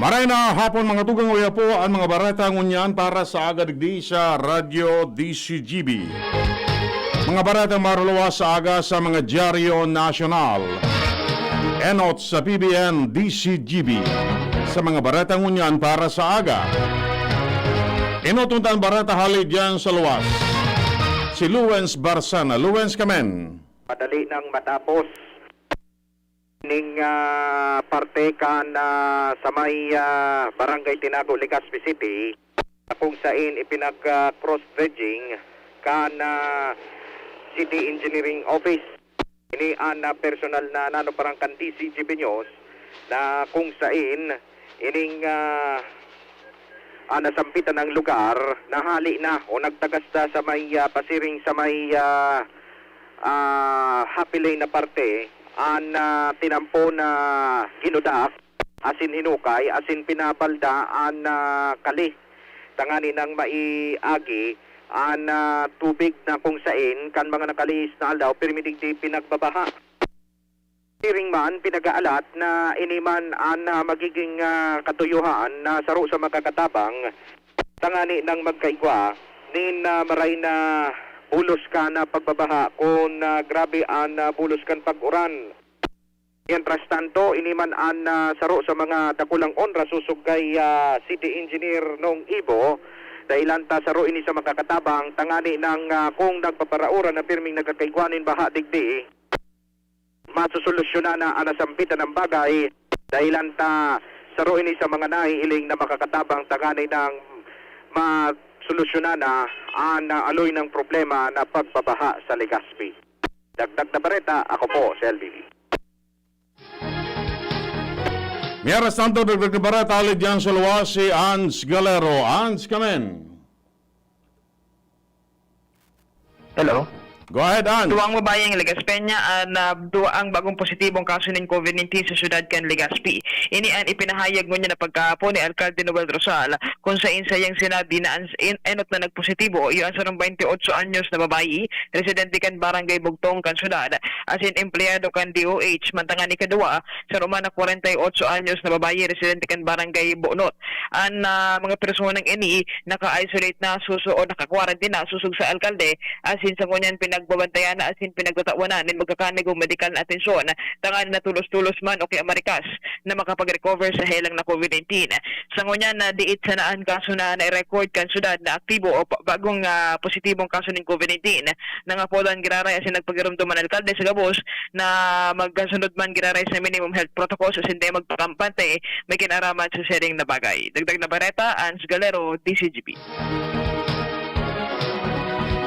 Maray na hapon mga tugang uya po ang mga bareta ngunyan para sa agadigdi sa Radio DZGB. Mga bareta maruluwa sa aga sa mga dyaryo nasyonal. Enot sa PBN DZGB. Sa mga bareta ngunyan para sa aga. Inutuntan bareta halid dyan sa luwas. Si Luwens Barsana. Luwens kamen. Madali nang matapos ning parte kan sa may Barangay Tinago, Legazpi City kung saan ipinag-cross-dredging kan City Engineering Office. Ini ang personal na nanoparangkan DZGB News na kung saan ining nasampitan ng lugar, nahali na o nagtagasta sa may pasiring sa may happy lane na parte ang tinampo na ginudak, asin hinukay, asin pinapalda ang kali. Tangani ng maiagi ang tubig na kung saan kan mga nakalis na aldaw permiting di pinagbabaha. Tiring man pinag-aalat na iniman ang magiging katuyuhan na saro sa makakatabang tangani ng magkaigwa nin maray na bulos ka na pagbabaha kung grabe ang bulos kan pag-uran. Mientras tanto, iniman ang saro sa mga dakulang onra susug kay City Engineer nung Ibo dahil anta saro ini sa makakatabang tangani ng kung nagpaparauran na pirming nagkakaigwanin baha digdi masusolusyonan na ang nasampitan ng bagay dahil anta saro ini sa mga nahiiling na makakatabang tangani ng solusyonan na ang aloy ng problema na pagbabaha sa Legazpi. Dagdag na Bareta, ako po si LBV. Miyaras tanto dagdag na Bareta alid dyan sa luwas si Ans Galero. Ans, kamen. Hello? Go ahead, Ans. Duwang mabayang Legazpi na duwa ang bagong positibong kaso ng COVID-19 sa syudad kan Legazpi. Ini ang ipinahayag niya na pagkahapon ni Alcalde Noel Rosal kung saan sayang sinabi na enot na nagpositibo yung sa 28 anyos na babayi, residente kan Barangay Bugtong kan syudad, asin empleyado kan DOH, mantangan ni kadua sa Romana 48 anyos na babayi, residente kan Barangay Bonot. Ang mga personang ini naka-isolate na suso o naka-quarantine na susug sa Alcalde, asin sa ngunyan pinagbabantayan na asin pinagtatawanan ng magkakanig o medical na atensyon tangan na tulos-tulos man o kay Amerikas na makapag-recover sa helang na COVID-19. Sa ngunyan na diit sa naan kaso na na-record kan syudad na aktibo o bagong positibong kaso ng COVID-19 nangapolan giraray asin nagpagirumduman alkalde sa Gabos na magkasunod man giraray sa minimum health protocols asin di magpakampante may kinaraman sa sharing na bagay. Dagdag na Bareta, Ans Galero, DZGB.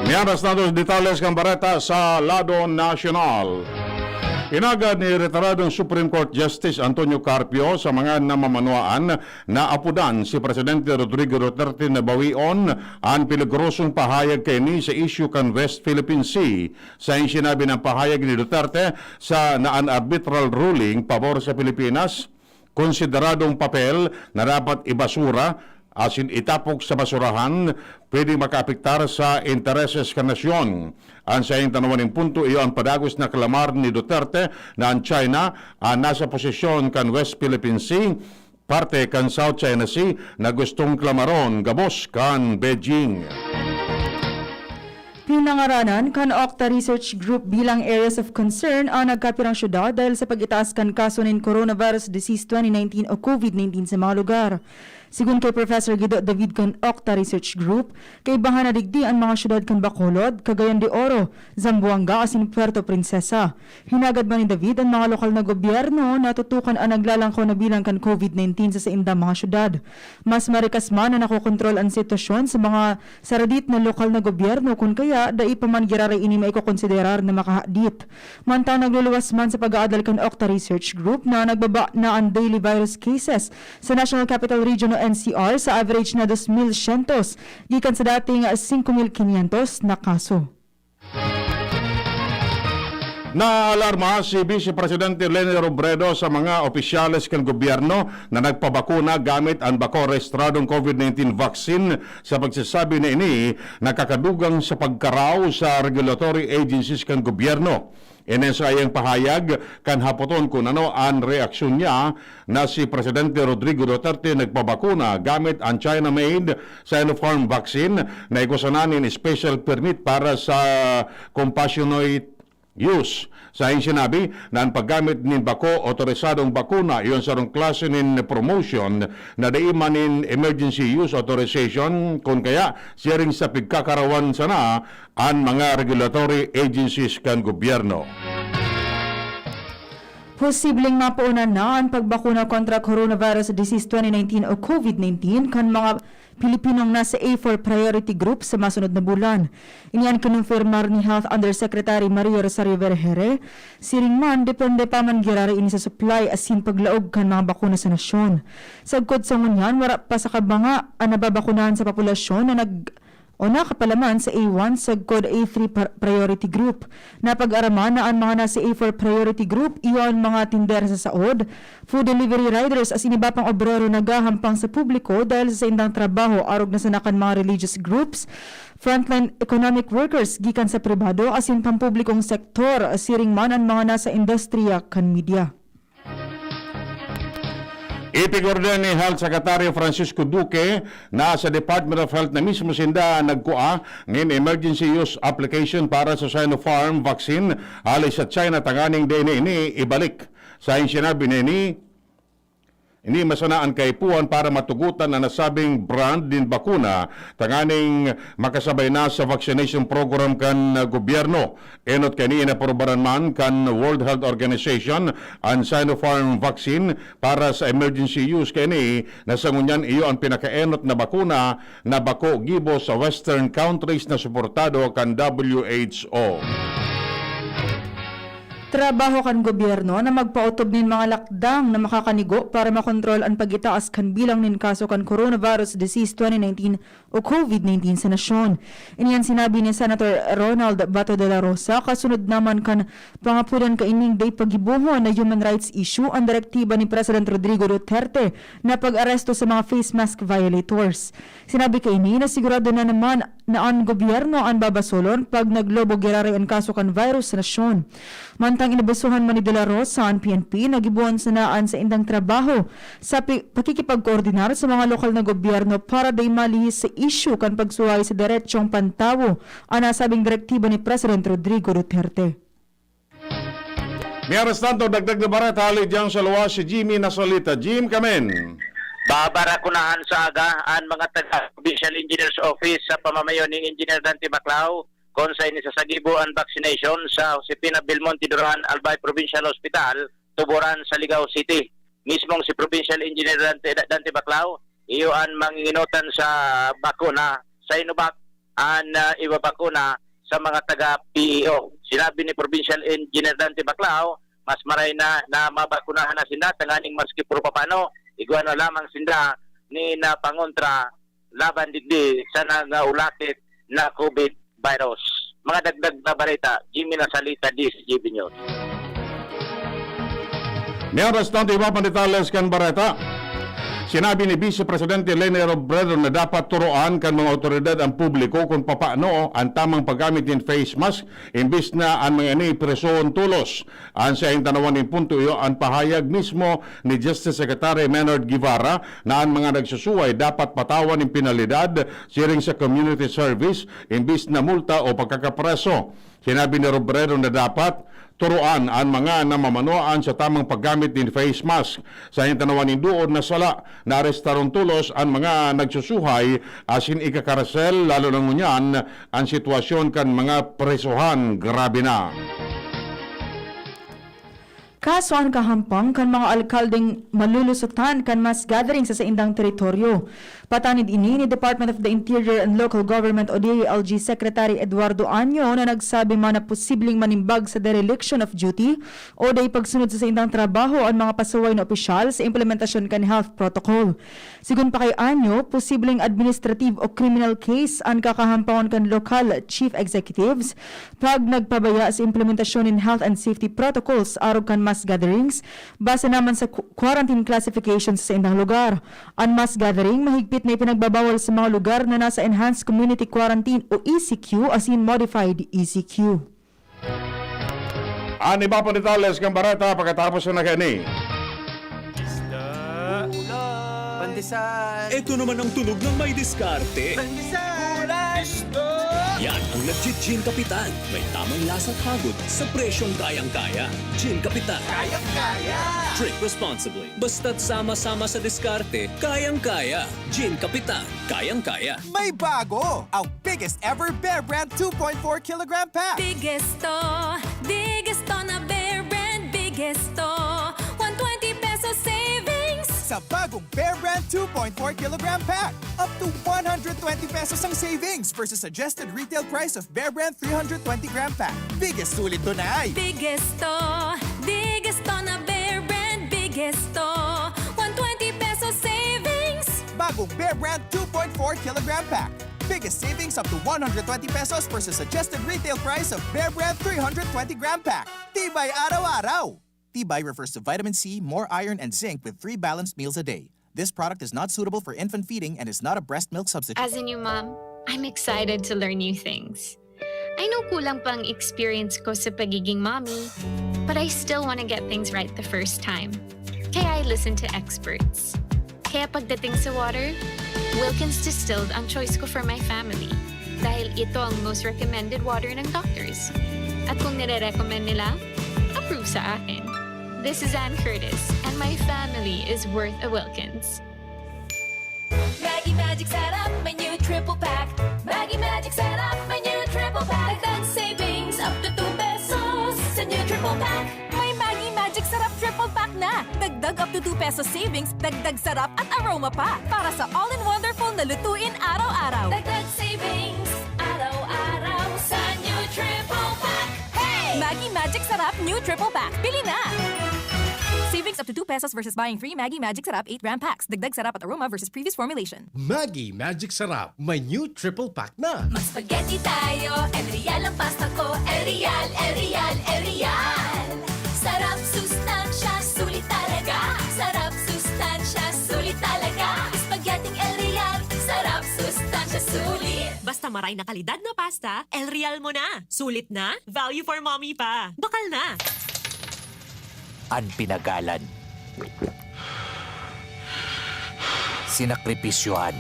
Miyaras na dos detalles kang Bareta sa lado nasyonal. Inagad ni retiradong Supreme Court Justice Antonio Carpio sa mga namamanuan na apudan si Presidente Rodrigo Duterte na bawion ang piligrosong pahayag kay ni sa issue kan West Philippine Sea. Sa sinabi ng pahayag ni Duterte sa naan-arbitral ruling pabor sa Pilipinas, konsideradong papel na dapat ibasura asin itapok sa basurahan, pwedeng makaapektar sa intereses ka nasyon. Ang sa tanawaning punto, iyo ang padagos na kalamar ni Duterte na ang China nasa posisyon kan West Philippine Sea, parte kan South China Sea na gustong klamaron gabos kan Beijing. Pinangaranan kan Okta Research Group bilang areas of concern ang nagkapirang syudad dahil sa pag-itaas kan kaso ng coronavirus disease 2019 o COVID-19 sa mga lugar. Sigun kay Professor Guido David kan Okta Research Group, kay bahana digdi ang mga syudad kan Bacolod, Cagayan de Oro, Zamboanga asin Puerto Princesa. Hinagad man ni David ang mga lokal na gobyerno na tutukan ang naglalangko na bilang kan COVID-19 sa saindang mga syudad. Mas marikas man na nakokontrol ang sitwasyon sa mga saradit na lokal na gobyerno kung kaya dai pa man giraray ini maikokonsiderar na makahadit. Mantang nagluluwas man sa pag-aadal kan Okta Research Group na nagbaba na ang daily virus cases sa National Capital Region o NCR sa average na 2,100 gikan sa dating 5,500 na kaso. Naalarma si Vice Presidente Leni Robredo sa mga opisyales kan gobyerno na nagpabakuna gamit ang bako rehistradong COVID-19 vaccine sa pagsasabi na ini nakakadugang sa pagkaraw sa regulatory agencies kan gobyerno. Inesayang pahayag kan hapoton kung ano ang reaksyon niya na si Presidente Rodrigo Duterte nagpabakuna gamit ang China-made Sinopharm vaccine na ikusanan in special permit para sa compassionate use. Sa iyong sinabi na ang paggamit nin bako otorisadong bakuna iyon sa rong klase nin promotion na daiman nin emergency use authorization kung kaya sharing sa pagkakarawan sana ang mga regulatory agencies kan gobyerno. Posibleng mapaunan na ang pagbakuna kontra coronavirus disease 2019 o COVID-19 kan mga Pilipinong nasa A4 priority group sa masunod na bulan. Iniyan kinonfirmar ni Health Undersecretary Maria Rosario Vergere, siring man depende pa man girari ini sa supply asin paglaog kan mga bakuna sa nasyon. Sagkod sa ngunyan, wala pa sa kabanga ang nababakunahan sa populasyon na nakapalaman sa A1 sa Code A3 Priority Group. Napag-araman na ang mga nasa A4 Priority Group, iyon mga tinder sa saod, food delivery riders as iniba pang obrero nagahampang sa publiko dahil sa indang trabaho arog na sanakan mga religious groups, frontline economic workers gikan sa pribado asin pampublikong sektor, siring man ang mga nasa industriya kan media. Ipigor din ni Health Secretary Francisco Duque na sa Department of Health na mismo sinda nagkua ng emergency use application para sa Sinopharm vaccine alay sa China tanganing din ini ibalik. Sa sinabi ni ini masanaan kay puan para matugutan na nasabing brand din bakuna tanganing makasabay na sa vaccination program kan gobyerno. Enot kani na porbaran man kan World Health Organization ang Sinopharm vaccine para sa emergency use kani nasangunyan iyo ang pinakaenot na bakuna na bako gibo sa western countries na suportado kan WHO. Trabaho kan gobyerno na magpautob nin mga lakdang na makakanigo para makontrol ang pagitaas kan bilang nin kaso kan coronavirus disease 2019 o COVID-19 sa nasyon. Iniyan sinabi ni Senator Ronald Bato de la Rosa kasunod naman kan pangapulan kaining day pagibuhon na human rights issue ang direktiba ni President Rodrigo Duterte na pag-aresto sa mga face mask violators. Sinabi kaini na sigurado na naman na ang gobyerno ang babasolon pag naglobo girari ang kaso kan virus sa nasyon. Mantang inabasuhan man ni De La Rosa ang PNP, nagibuan sanaan sa indang trabaho sa pakikipagkoordinar sa mga lokal na gobyerno para day malihis sa issue kan pagsuway sa diretsong pantawo ang nasabing direktiba ni President Rodrigo Duterte. May arestado dagdag na Bareta hali diyang sa luwas si Jimmy Nasolita. Jim, kamen. Babarakunahan sa aga ang mga taga-provincial engineer's office sa pamamayon ni Engineer Dante Baclao kung sa inisasagibo ang vaccination sa Josepina Belmonte Duran Albay Provincial Hospital, Tuburan sa Ligao City. Mismong si Provincial Engineer Dante Baclao, iyo ang manginginutan sa bakuna sa Sinovac ang ibabakuna sa mga taga-PEO. Sinabi ni Provincial Engineer Dante Baclao, mas maray na mabakunahan na sinda, tanganing maski puro papano, iguan na lamang sinda ni na pangontra laban digdi sa nangaulakit na COVID virus. Mga dagdag na bareta, Jimmy Nasalita, DZGB News. May arestado iba pang detalles kan Bareta. Sinabi ni Vice Presidente Leni Robredo na dapat turuan kan mga otoridad ang publiko kung paano ang tamang paggamit ng face mask imbis na ang mga ini presoon tulos. Ang sa tanawan ng punto iyo ang pahayag mismo ni Justice Secretary Menard Guevara na ang mga nagsusuway dapat patawan ng penalidad siring sa community service imbis na multa o pagkakapreso. Sinabi ni Robredo na dapat turuan ang mga namamanuan sa tamang paggamit ng face mask. Sa tanawan ng duod na sala na arestaron tulos ang mga nagsusuhay asin ikakarasel lalo na ngunyan ang sitwasyon kan mga presohan grabe na. Kaso ang kahampang kan mga alkaldeng malulusutan kan mass gathering sa indang teritoryo. Patanid ini ni Department of the Interior and Local Government o DILG Secretary Eduardo Año na nagsabi man na posibleng manimbag sa dereliction of duty o day pagsunod sa indang trabaho ang mga pasaway na opisyal sa implementasyon kan health protocol. Sigun pa kay Año, posibleng administrative o criminal case ang kakahampangon kan local chief executives pag nagpabaya sa implementasyon in health and safety protocols arog kan mass gatherings base naman sa quarantine classifications sa indang lugar. Ang mass gathering mahigpit na ipinagbabawal sa mga lugar na nasa Enhanced Community Quarantine o ECQ as in Modified ECQ. Ani ba pa detalles kang Bareta pagkatapos na gani? Pandesal! Ito naman ang tunog ng may diskarte. Pandesal! Yan ang legit Gin Kapitan. May tamang lasa at hagod sa presyong kayang-kaya. Gin Kapitan. Kayang-kaya! Drink responsibly. Basta't sama-sama sa diskarte, kayang-kaya. Gin Kapitan. Kayang-kaya. May bago! Ang biggest ever Bear Brand 2.4 kilogram pack! Biggest to na Bear Brand, biggest to. 120 pesos savings. Sa bagong Bear Brand 2.4 kilogram pack, up to 120 pesos ang savings versus suggested retail price of Bear Brand 320 gram pack. Biggest sulit doon ay Biggest to na Bear Brand, biggest to. 120 pesos savings. bagong Bear Brand 2.4 kilogram pack. Biggest savings up to 120 pesos versus suggested retail price of Bear Brand 320 gram pack. Tibay araw-araw! Tibay refers to vitamin C, more iron, and zinc with 3 balanced meals a day. This product is not suitable for infant feeding and is not a breast milk substitute. As a new mom, I'm excited to learn new things. I know kulang pang experience ko sa pagiging mommy, but I still want to get things right the first time. Kaya I listen to experts. Kaya pagdating sa water, Wilkins Distilled ang choice ko for my family. Dahil ito ang most recommended water ng doctors. At kung nire-recommend nila, approve sa akin. This is Ann Curtis, and my family is worth a Wilkins. Maggie Magic Sarap, my new triple pack. Maggie Magic Sarap, my new triple pack. Dagdag savings up to 2 pesos sa new triple pack. May Maggie Magic Sarap triple pack na. Dagdag up to 2 pesos savings, dagdag sarap at aroma pa. Para sa all-in-wonderful na lutuin araw-araw. Dagdag savings araw-araw sa new triple pack. Hey! Maggie Magic Sarap new triple pack. Bili na! Savings up to 2 pesos versus buying 3 Maggie Magic Sarap 8 gram packs. Dagdag sarap at aroma versus previous formulation. Maggie Magic Sarap, may new triple pack na. Mag spaghetti tayo, El Real ang pasta ko. El Real, El Real, El Real. Sarap, sustansya, sulit talaga. Sarap, sustansya, sulit talaga. Spaghetti El Real, sarap, sustansya, sulit. Basta maray na kalidad na pasta, El Real mo na. Sulit na, value for mommy pa. Bakal na. Ang pinagalan. Sinakripisyohan.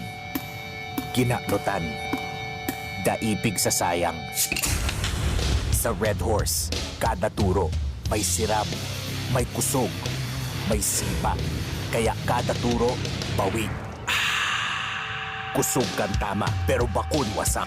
Ginaklutan. Daipig sa sayang. Sa Red Horse, kada turo, may sirap, may kusog, may sipa. Kaya kada turo, bawi. Kusog kang tama, pero bakun wasak.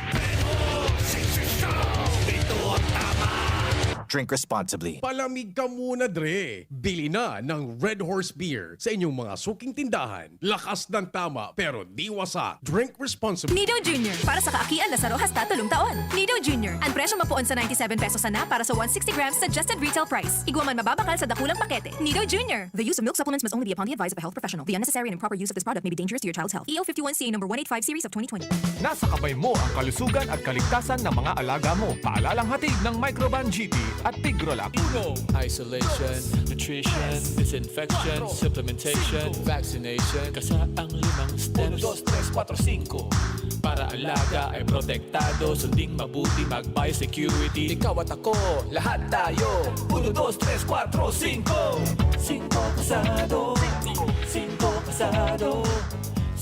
Drink responsibly. Palamig ka muna, Dre. Bili na ng Red Horse Beer sa inyong mga suking tindahan. Lakas ng tama, pero di wasak. Drink responsibly. Nido Jr. Para sa kaakian na saro hasta 3 taon. Nido Jr. Ang presyo mapuon sa 97 pesos na para sa 160 grams suggested retail price. Iguaman mababakal sa dakulang pakete. Nido Jr. The use of milk supplements must only be upon the advice of a health professional. The unnecessary and improper use of this product may be dangerous to your child's health. EO 51CA number 185 series of 2020. Nasa kamay mo ang kalusugan at kaligtasan ng mga alaga mo. Paalalang hatid ng Microban GT at Tigrolac. Isolation, nutrition, disinfection, supplementation, vaccination. Kasa ang 5 steps. 1, 2, 3, 4, 5. Para alaga ay protektado, sunding mabuti mag-biosecurity. Ikaw at ako, lahat tayo. 1, 2, 3, 4, 5. 5 kasado. 5 kasado.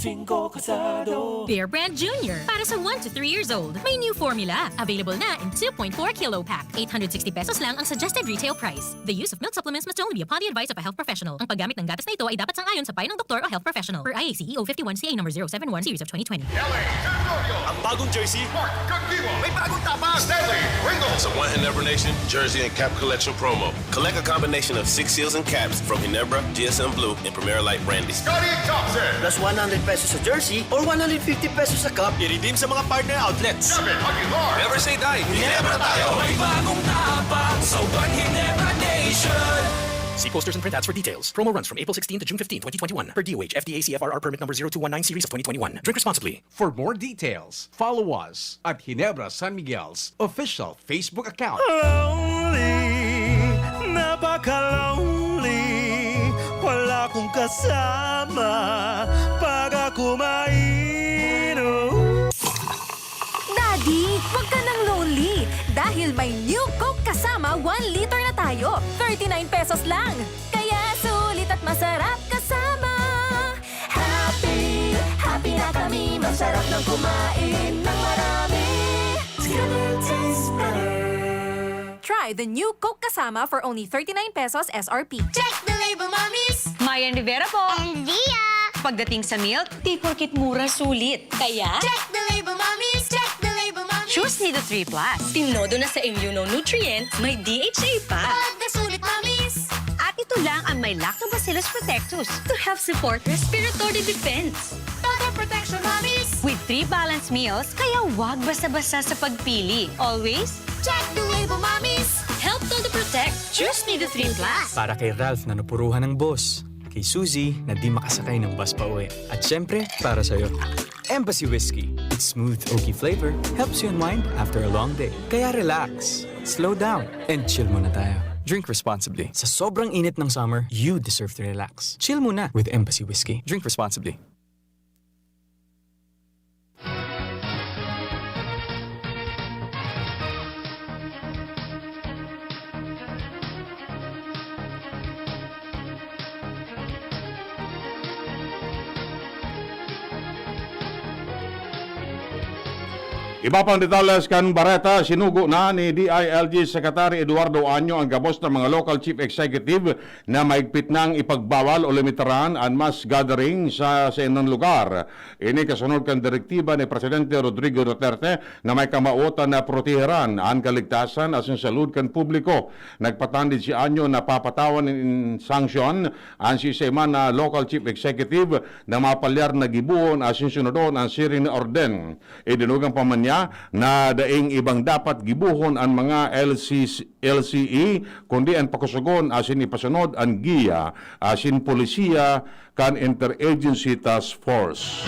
5 kasado. Bear Brand Jr. Para sa 1 to 3 years old. May new formula. Available na in 2.4 kilo pack. 860 pesos lang ang suggested retail price. The use of milk supplements must only be upon the advice of a health professional. Ang paggamit ng gatas na ito ay dapat sang-ayon sa payo ng doktor o health professional. Per IAC EO 51CA number 071 series of 2020. Ang bagong jersey. May bagong tapas! Stanley, Ringo! It's a One Ginebra Nation jersey and cap collection promo. Collect a combination of 6 seals and caps from Ginebra, GSM Blue, and Premier Light Brandy. Scotty Thompson! Plus 100 pesos sa jersey or 150 pesos sa cup. I-redeem sa mga partner outlets. Never say die! Ginebra tayo! May bagong tapak sa One Ginebra Nation. See posters and print ads for details. Promo runs from April 16 to June 15, 2021. Per DOH, FDA CFRR permit number 0219 series of 2021. Drink responsibly. For more details, follow us at Ginebra San Miguel's official Facebook account. Lonely, napaka-lonely. Wala akong kasama pag ako mainom. Daddy, wag ka nang lonely. Dahil may new Coke kasama 1 liter na tayo. tayo, 39 pesos lang. Kaya sulit at masarap kasama. Happy, happy na kami. Masarap ng kumain ng marami. Together tastes better. Try the new Coke Kasama for only 39 pesos SRP. Check the label, mommies! Mayan Rivera po. And Via! Pagdating sa milk, di porkit mura sulit. Kaya, Check the label, mommies! Check the label, mommies! choose Nido 3 Plus. Tinodo na sa immunonutrient, may DHA pa. Pagkasulit, mommies! At ito lang ang may Lactobacillus protectus to help support respiratory defense. Total protection, mommies! With 3 balanced meals, kaya wag basta-basta sa pagpili. Always, check the label, mommies! Help Todo Protect. Choose Nido 3 Plus. Para kay Ralph na napuruhan ng boss. Kay Suzy na di makasakay ng bus pa uwi. At syempre, para sa'yo. Embassy Whiskey. Its smooth, oaky flavor helps you unwind after a long day. Kaya relax, slow down, and chill muna tayo. Drink responsibly. Sa sobrang init ng summer, you deserve to relax. Chill muna with Embassy Whiskey. Drink responsibly. Iba pang detalles kan Bareta, sinugo na ni DILG Secretary Eduardo Año ang gabos ng mga local chief executive na maigpit nang ipagbawal o limitaran ang mass gathering sa inang lugar. Ini kasunod kan direktiba ni Presidente Rodrigo Duterte na may kamauotan na proteheran ang kaligtasan asin salud kan publiko. Nagpatandid si Año na papatawan in sanction ang sistema na local chief executive na mapalyar na gibuon asin sunodon ang siring na orden. Idinugang pamanya na daing ibang dapat gibuhon ang mga LCE kundi ang pakusugon asin ipasunod ang giya asin polisiya kan interagency task force.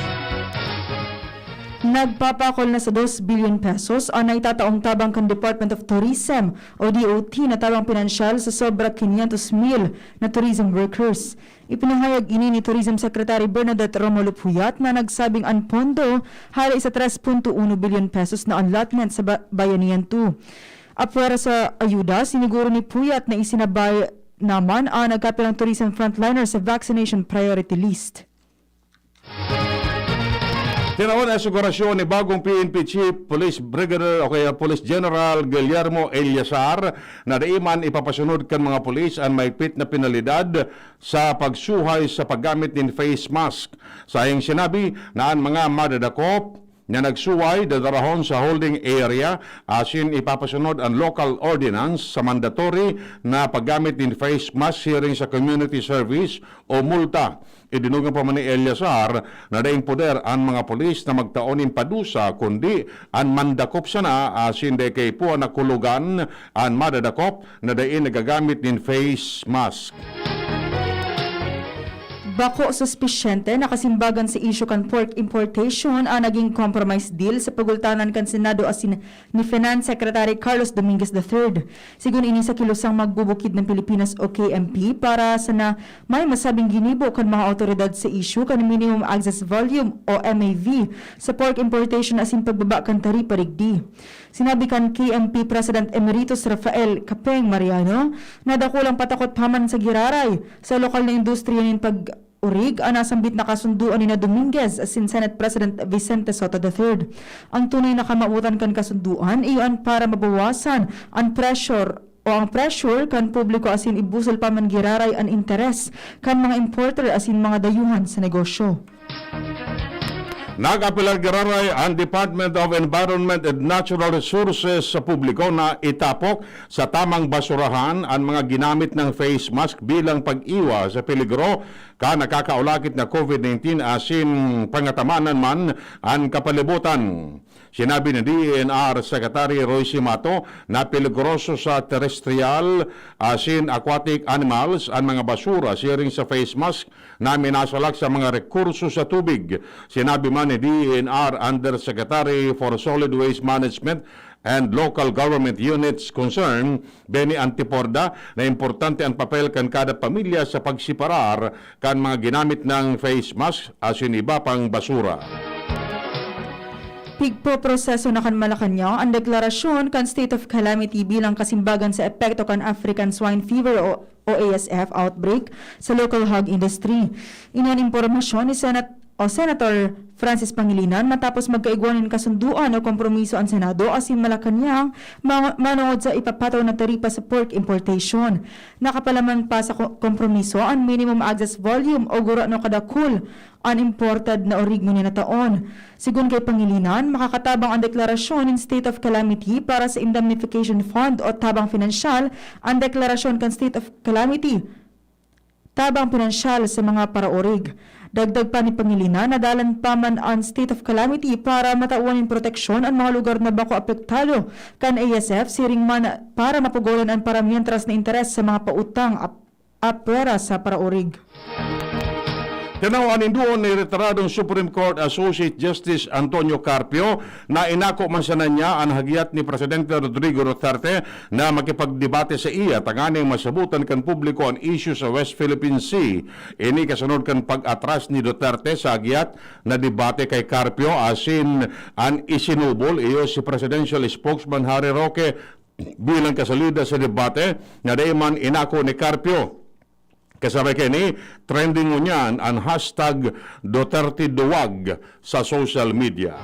Nagpapakol na sa 2 billion pesos ang naitataong tabang kan Department of Tourism o DOT na tabang pinansyal sa sobra 500,000 na tourism workers. Ipinahayag ini ni Tourism Secretary Bernadette Romulo Puyat na nagsabing ang pondo hari sa 3.1 billion pesos na allotment sa Bayanihan 2. Apwera sa ayuda, siniguro ni Puyat na isinabay naman ang nagkapilang tourism frontliner sa vaccination priority list. Tinaon ang asegurasyon ni bagong PNP Chief Police Brigadier o kaya Police General Guillermo Eliasar na daiman ipapasunod kan mga pulis ang maigpit na penalidad sa pagsuhay sa paggamit ng face mask. Sayang sinabi na ang mga madadakop na nagsuway dadarahon sa holding area asin ipapasunod ang local ordinance sa mandatory na paggamit ng face mask hearing sa community service o multa. Idinugang pa man ni Eliasar na daing poder ang mga polis na magtaonin padusa kundi ang mandakop sana asin de kay po nakulugan ang madadakop na daing nagagamit ng face mask. Bako suspisyente na kasimbagan sa isyu kan pork importation ang naging compromise deal sa pagultanan kan Senado asin ni Finance Secretary Carlos Dominguez III. Sigun ini sa kilusang magbubukid ng Pilipinas o KMP para sana may masabing ginibo kan mga otoridad sa isyu kan minimum access volume o MAV sa pork importation asin pagbaba kan taripa rigdi. Sinabi kan KMP President Emeritus Rafael Capeng Mariano na dakulang patakot paman sa giraray sa lokal na industriya ng pag-urig ang nasambit na kasunduan ni na Dominguez asin Senate President Vicente Soto III. Ang tunay na kamautan kan kasunduan iyon para mabawasan ang pressure kan publiko asin ibusol paman giraray ang interes kan mga importer asin mga dayuhan sa negosyo. Nag-apilar giraray ang Department of Environment and Natural Resources sa publiko na itapok sa tamang basurahan ang mga ginamit ng face mask bilang pag-iwa sa peligro ka nakakaulakit na COVID-19 asin pangatamanan man ang kapalibutan. Sinabi ni DENR Secretary Roy Simato na peligroso sa terrestrial asin aquatic animals ang mga basura sharing sa face mask na minasalak sa mga rekurso sa tubig. Sinabi man ni DENR Undersecretary for Solid Waste Management and Local Government Units concerned, Benny Antiporda, na importante ang papel kan kada pamilya sa pagsiparar kan mga ginamit ng face mask asin iba pang basura. Pigpoproseso na kan Malacanang ang deklarasyon kan state of calamity bilang kasimbagan sa epekto kan African swine fever o ASF outbreak sa local hog industry. Iniyan impormasyon ni Senator Francis Pangilinan matapos magkaigwanan kasunduan o kompromiso ang Senado asin Malacanang manood sa ipapataw na taripa sa pork importation. Nakapalaman pa sa kompromiso ang minimum access volume o gura no kadakul unimported na origmo ni na taon. Sigun kay Pangilinan, makakatabang ang deklarasyon in state of calamity para sa indemnification fund o tabang pinansyal ang deklarasyon kan state of calamity tabang pinansyal sa mga paraorig. Dagdag pa ni Pangilinan, nadalan pa man ang state of calamity para matauan ng proteksyon ang mga lugar na bako apektado kan ASF siring man para mapugolan ang paramientras na interes sa mga pautang apwera sa paraorig. Tinawan doon ni retiradong Supreme Court Associate Justice Antonio Carpio na inako man sa niya ang hagiat ni Presidente Rodrigo Duterte na makipagdebate sa iya tanganing masabutan kan publiko ang issue sa West Philippine Sea. Ini kasunod kan pag-atras ni Duterte sa hagiat na debate kay Carpio asin ang isinubol iyo si Presidential Spokesman Harry Roque bilang kasalida sa debate na dayman inako ni Carpio. Kasabay kini, trending mo niyan ang hashtag Duterte Duwag sa social media.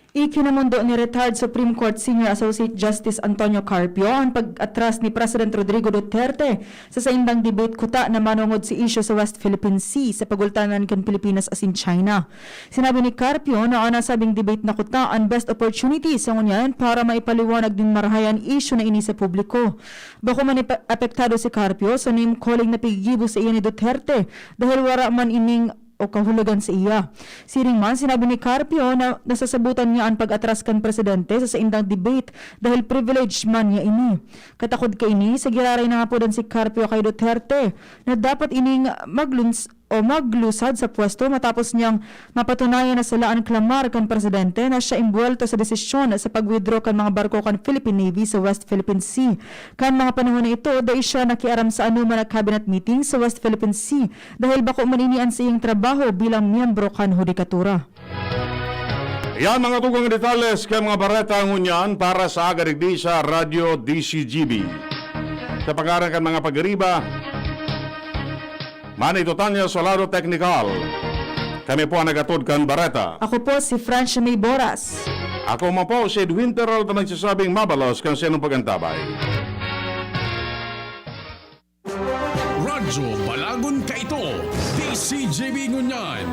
Ikinamundo ni retired Supreme Court Senior Associate Justice Antonio Carpio ang pag-atras ni President Rodrigo Duterte sa saindang debate kuta na manungod si issue sa West Philippine Sea sa pagultanan kan Pilipinas asin China. Sinabi ni Carpio na ang nasabing debate na kuta ang best opportunity sa ngunyan para maipaliwanag din marahayan issue na ini sa publiko. Bako man apektado si Carpio sa name calling na pigigibo sa iya ni Duterte dahil wara man ining o kahulugan sa iya. Siring man, sinabi ni Carpio na nasasabutan niya ang pag-atras kan presidente sa saindang debate dahil privilege man niya ini. Katakod ka ini, sa giraray na nga po dan si Carpio kay Duterte na dapat ining maglusad sa pwesto matapos niyang mapatunayan na sila ang klamar kan presidente na siya imbuelto sa desisyon sa pag-withdraw kan mga barko kan Philippine Navy sa West Philippine Sea. Kan mga panahon na ito, dahil siya nakiaram sa anuman na cabinet meeting sa West Philippine Sea dahil bako maninian sa iyang trabaho bilang miyembro kan hudikatura. Yan mga tugang detalles kay mga Bareta ngunyan para sa agarigdi sa Radio DZGB. Sa pangarang kan mga pagriba, Manito Tanya sa lado teknikal. Kami po ang nagatod kan Bareta. Ako po si Francia May Borras. Ako mo po si Edwin Peralta nagsasabing mabalos kan sinong pagantabay. Radyo Balagon ka ito. DZGB ngunyan.